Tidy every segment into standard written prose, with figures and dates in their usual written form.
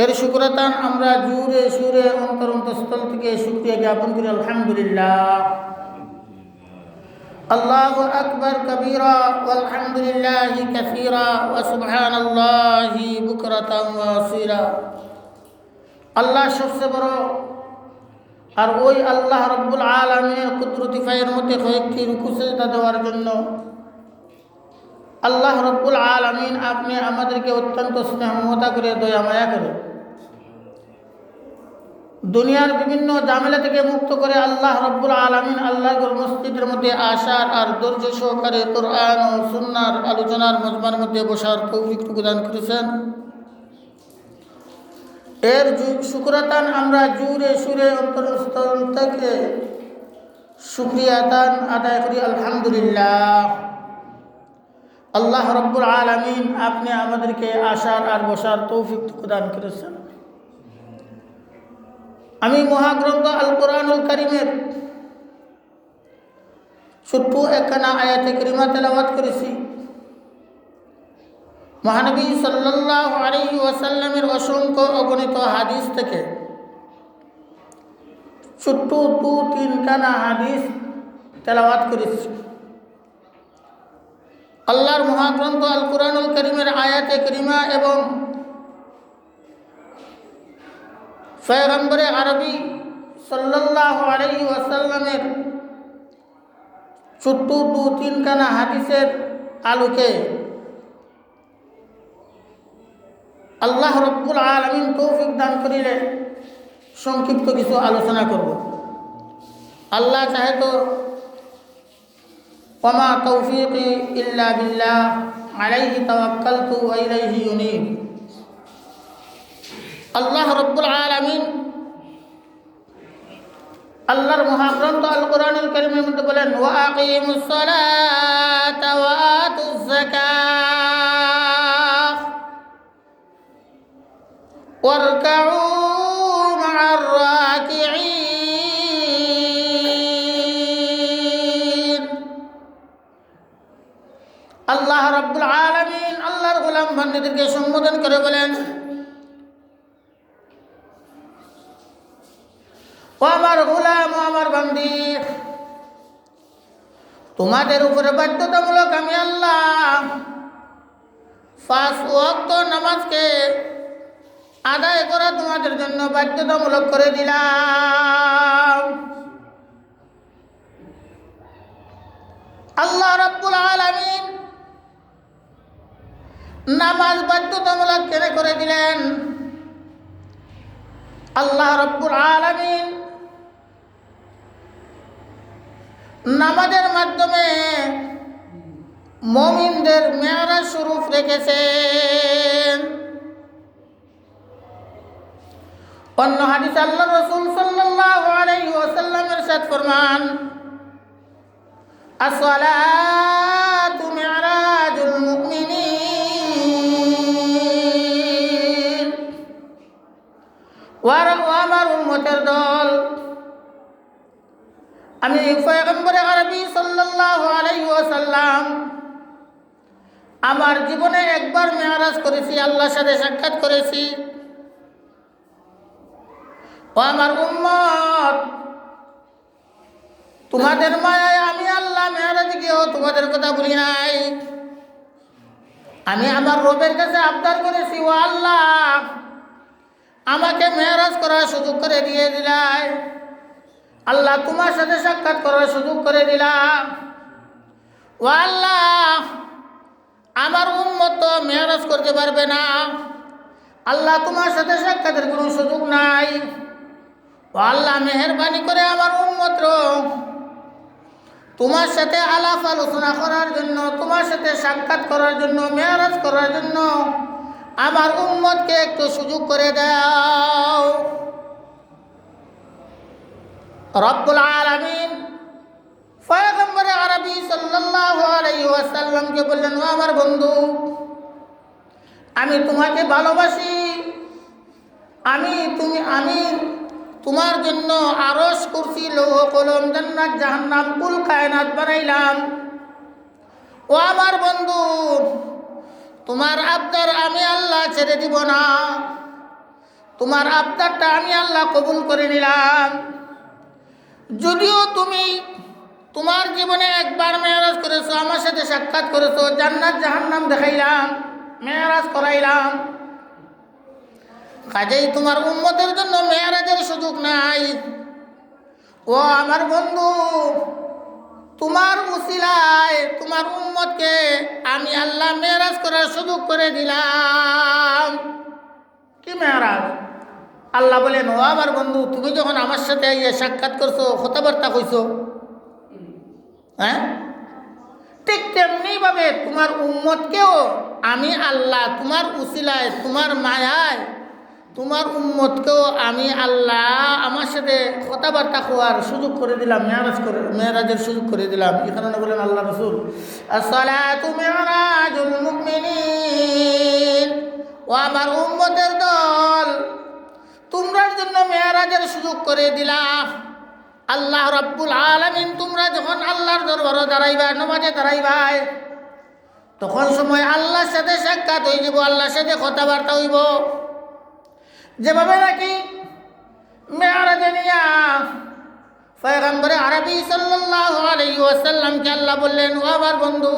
এর শুকরাতান আমরা জুরে সুরে অন্তরস্থল থেকে শুকরিয়া জ্ঞাপন করি আলহামদুলিল্লাহ। আল্লাহু আকবার কবীরা ওয়ালহামদুলিল্লাহি কাসীরা ওয়া সুবহানাল্লাহি বুকরাতান ওয়া আসীলা। আল্লাহ সবচেয়ে বড়, আর ওই আল্লাহ রব্বুল আলামিনের কুদরতি ফায়ের মধ্যে কয়েকটি রুকু সিজদা দেওয়ার জন্য আল্লাহ রব্বুল আলামিন আপনি আমাদেরকে অত্যন্ত স্নেহ মমতা করে দয়া মায়া করে দুনিয়ার বিভিন্ন ঝামেলা থেকে মুক্ত করে আল্লাহ রব্বুল আলামিন আল্লাহর মসজিদের মধ্যে আসার আর ধৈর্য সহকারে কোরআন ও সুন্নাহর আলোচনার মজমার মধ্যে বসার তৌফিক প্রদান করেছেন। এর শুকরাতান আমরা জুরে সুরে অন্তরস্থল থেকে শুকরিয়াতান আদায় করি আলহামদুলিল্লাহ। আল্লাহ রব্বুল আলামিন আপনি আমাদেরকে আসার আর বসার তৌফিক প্রদান করেছেন। আমি মহাগ্রন্থ আল কোরআনুল কারীমের ছোট্ট একখানা আয়াতে কারিমা তেলাওয়াত করেছি। মহানবী সাল্লাল্লাহু আলাইহি ওয়াসাল্লামের অসংখ্য অগণিত হাদিস থেকে ছোট্ট তিনখানা হাদিস তেলাওয়াত করেছি। আল্লাহর মহাগ্রন্থ আল কোরআনুল কারীমের আয়াতে কারিমা এবং পয়গম্বরে আরবি সাল্লাল্লাহু আলাইহি ওয়াসাল্লামের ছোট্ট তিনখানা হাদিসের আলোকে আল্লাহ রব্বুল আলামিন তৌফিক দান করিলে সংক্ষিপ্ত কিছু আলোচনা করব। আল্লাহ চাহে তো ওয়ামা তৌফিকি ইল্লা বিল্লাহ আলাইহি তাওয়াক্কালতু ওয়া ইলাইহি ইউনীব। আল্লাহ রব্বুল আলামিন আল্লাহর মহাগ্রন্থ আল কোরআনুল কারীমের মধ্যে বলেন ওয়া আকিমুস সালাতা ওয়া আতুজ যাকাত ওয়ারকাউ মা'আর রাকিঈন। আল্লাহ রব্বুল আলামিন আল্লাহর গোলাম বান্দাদেরকে সম্বোধন করে বলেন ও আমার গোলাম ও আমার বান্দি, তোমাদের উপরে বাধ্যতামূলক আমি আল্লাহ 5 ওয়াক্ত নামাজকে আদায় করা তোমাদের জন্য বাধ্যতামূলক করে দিলাম। আল্লাহ রাব্বুল আলামিন নামাজ বাধ্যতামূলক কেন করে দিলেন? আল্লাহ রাব্বুল আলামিন নামাজের মাধ্যমে মুমিনদের মেরাজ শরীফ রেখেছেন। অন্য হাদিসে আল্লাহ রাসূল সাল্লাল্লাহু আলাইহি ওয়াসাল্লাম ইরশাদ ফরমান as-salatu mi'rajul mu'minin। ওয়া আমার উম্মতের দল, আমি পয়গম্বরে আরবি সাল্লাল্লাহু আলাইহি ওয়াসাল্লাম আমার জীবনে একবার মেরাজ করেছি, আল্লাহর সাথে সাক্ষাৎ করেছি। ও আমার উম্মত, তোমাদের মায়ায় আমি আল্লাহ মেরাজ গিয়েও তোমাদের কথা বলি নাই। আমি আমার রবের কাছে আবদার করেছি, ও আল্লাহ আমাকে মেরাজ করার সুযোগ করে দিয়ে দিলাই। আল্লাহ তোমার সাথে সাক্ষাৎ করার সুযোগ করে দিলাম। ও আল্লাহ আমার উম্মত তো মেরাজ করতে পারবে না, আল্লাহ তোমার সাথে সাক্ষাতের কোনো সুযোগ নাই। ও আল্লাহ মেহেরবানি করে আমার উম্মত তোমার সাথে আলাপ আলোচনা করার জন্য, তোমার সাথে সাক্ষাৎ করার জন্য, মেরাজ করার জন্য আমার উম্মতকে একটু সুযোগ করে দাও। রব্বুল আলামিন পয়গম্বরে আরবি সাল্লাল্লাহু আলাইহি ওয়াসাল্লামকে বললেন, ও আমার বন্ধু, আমি তোমাকে ভালোবাসি। আমি তোমার জন্য আরশ, কুরসি, লৌহ কলম, জান্নাত জাহান্নাম কুল কায়নাত বানাইলাম। ও আমার বন্ধু, তোমার আবদার আমি আল্লাহ ছেড়ে দিব না। তোমার আবদারটা আমি আল্লাহ কবুল করে নিলাম। যদিও তুমি তোমার জীবনে একবার মেরাজ করেছো, আমার সাথে সাক্ষাৎ করেছো, জান্নাত জাহান্নাম দেখাইলাম, মেরাজ করাইলাম, কাজেই তোমার উম্মতের জন্য মেরাজের সুযোগ নাই। ও আমার বন্ধু, তোমার উসিলায় তোমার উম্মতকে আমি আল্লাহ মেরাজ করার সুযোগ করে দিলাম। কি মেরাজ? আল্লাহ বলেন, ও আমার বন্ধু, তুমি যখন আমার সাথে সাক্ষাৎ করছো, কথাবার্তা কইছো, হ্যাঁ, ঠিক তেমনি ভাবে তোমার উম্মতকেও আমি আল্লাহ তোমার উসিলায় তোমার মায়ায় তোমার উম্মতকেও আমি আল্লাহ আমার সাথে কথাবার্তা হওয়ার সুযোগ করে দিলাম, মেরাজের সুযোগ করে দিলাম। এখানে বলেন আল্লাহ রাসূল, আসসালাতু মিরাজুল মুমিনিন, ও আমার উম্মতের দল, তোমরার জন্য মেরাজের সুযোগ করে দিলাম। আল্লাহ রাব্বুল আলামিন তোমরা যখন আল্লাহর দরবারে দাঁড়াইবা, নামাজে দাঁড়াইবাই, তখন সময় আল্লাহর সাথে সাক্ষাৎ হয়ে যাব, আল্লাহর সাথে কথাবার্তা হইব। যেভাবে নাকি মেরাজে নিয়া পয়গম্বর আরবি সাল্লাল্লাহু আলাইহি ওয়াসাল্লামকে আল্লাহ বললেন, ও আমার বন্ধু,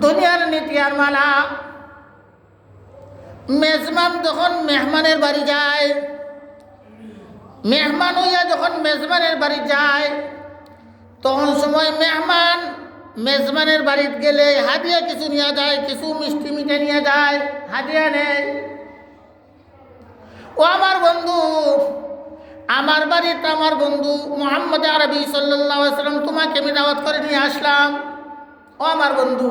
দুনিয়ার নীতি আর মানা, মেজবান যখন মেহমানের বাড়ি যায়, মেহমান হইয়া যখন মেজবানের বাড়ি যায়, তখন সময় মেহমান মেজবানের বাড়িতে গেলে হাদিয়া কিছু নিয়ে যায়, কিছু মিষ্টি মিঠে নিয়ে যায়, হাদিয়া নেয়। ও আমার বন্ধু, আমার বাড়িতে আমার বন্ধু মুহাম্মদ আরবি সাল্লাল্লাহু আলাইহি ওয়াসাল্লাম তোমাকে আমি দাওয়াত করে নিয়ে আসলাম। ও আমার বন্ধু,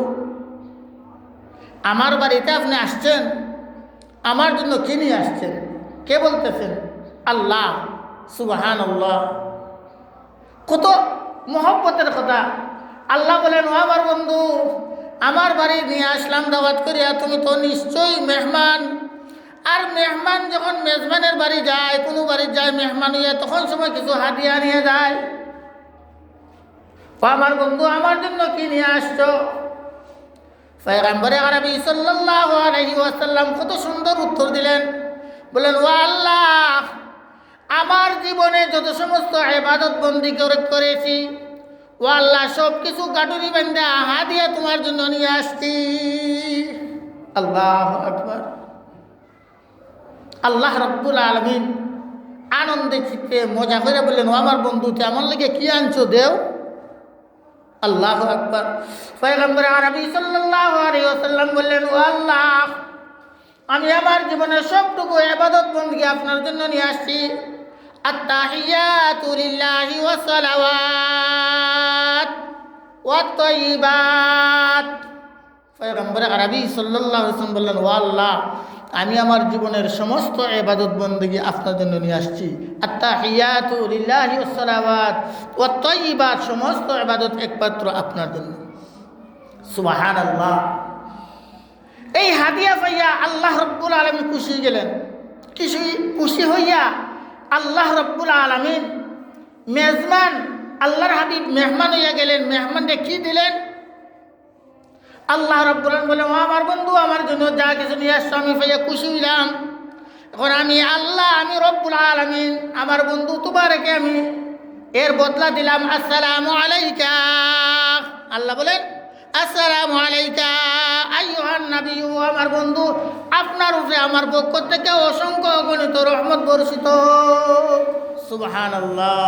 আমার বাড়িতে আপনি আসছেন, আমার জন্য কি নিয়ে আসছেন? কে বলতেছেন? আল্লাহ। সুবহানাল্লাহ, কত মহব্বতের কথা। আল্লাহ বলেন, ও আমার বন্ধু, আমার বাড়ি নিয়ে আসলাম দাওয়াত করিয়া, তুমি তো নিশ্চয়ই মেহমান। আর মেহমান যখন মেজবানের বাড়ি যায়, কোনো বাড়ি যায় মেহমান হইয়া, তখন সময় কিছু হাদিয়া নিয়ে যায়। ও আমার বন্ধু, আমার জন্য কি নিয়ে আসছো? পয়গম্বর আরবি সাল্লাল্লাহু আলাইহি ওয়াসাল্লাম কত সুন্দর উত্তর দিলেন। বলেন, ও আল্লাহ, আমার জীবনে যত সমস্ত ইবাদত বন্দি করেছি, ও আল্লাহ, সব কিছু গাটুরি বান্ধা হাদিয়া তোমার জন্য নিয়ে আসছি। আল্লাহু আকবার। আল্লাহ রাব্বুল আলামিন আনন্দে চিত্তে মজা করে বললেন, ও আমার বন্ধু, আমার লেগে কি আনছো দেও। আল্লাহু আকবার। পয়গম্বর আরবি সাল্লাল্লাহু আলাইহি ওয়াসাল্লাম বললেন, ও আল্লাহ, আমি আমার জীবনের সবটুকু ইবাদত বندگی আপনার জন্য নিয়ে আসছি। আত-তাহিয়াতু লিল্লাহি ওয়াস সালাওয়াত ওয়াত তাইয়িবাত। পয়গম্বর আরবি সাল্লাল্লাহু আলাইহি ওয়াসাল্লাম বললেন, ও আল্লাহ, আমি আমার জীবনের সমস্ত ইবাদত বندگی আপনার জন্য নিয়ে আসছি। আত-তাহিয়াতু লিল্লাহি ওয়াস সালাওয়াত ওয়াত তাইয়িবাত, সমস্ত ইবাদত একমাত্র আপনার জন্য। সুবহানাল্লাহ। এই হাদিয়া পাইয়া আল্লাহ রাব্বুল আলামিন খুশি গেলেন। খুশি হইয়া আল্লাহ রাব্বুল আলামিন মেজবান আল্লাহর হাবিব মেহমান হইয়া গেলেন। মেহমানকে কি দিলেন? আল্লাহ রাব্বুল আলামিন বলেন, ও আমার বন্ধু, আমার জন্য যা কিছু নিয়ে আসছো আমি পাইয়া খুশি হইলাম। এখন আমি আল্লাহ, আমি রব্বুল আলামিন আমার বন্ধু তোমারকে আমি এর বদলা দিলাম। আসসালামু আলাইকা। আল্লাহ বলেন, আসসালামু আলাইকা আইয়ুহান নবী, আমার বন্ধু, আপনার উপরে আমার পক্ষ থেকে অসংখ্য অগণিত রহমত বর্ষিত। সুবহানাল্লাহ।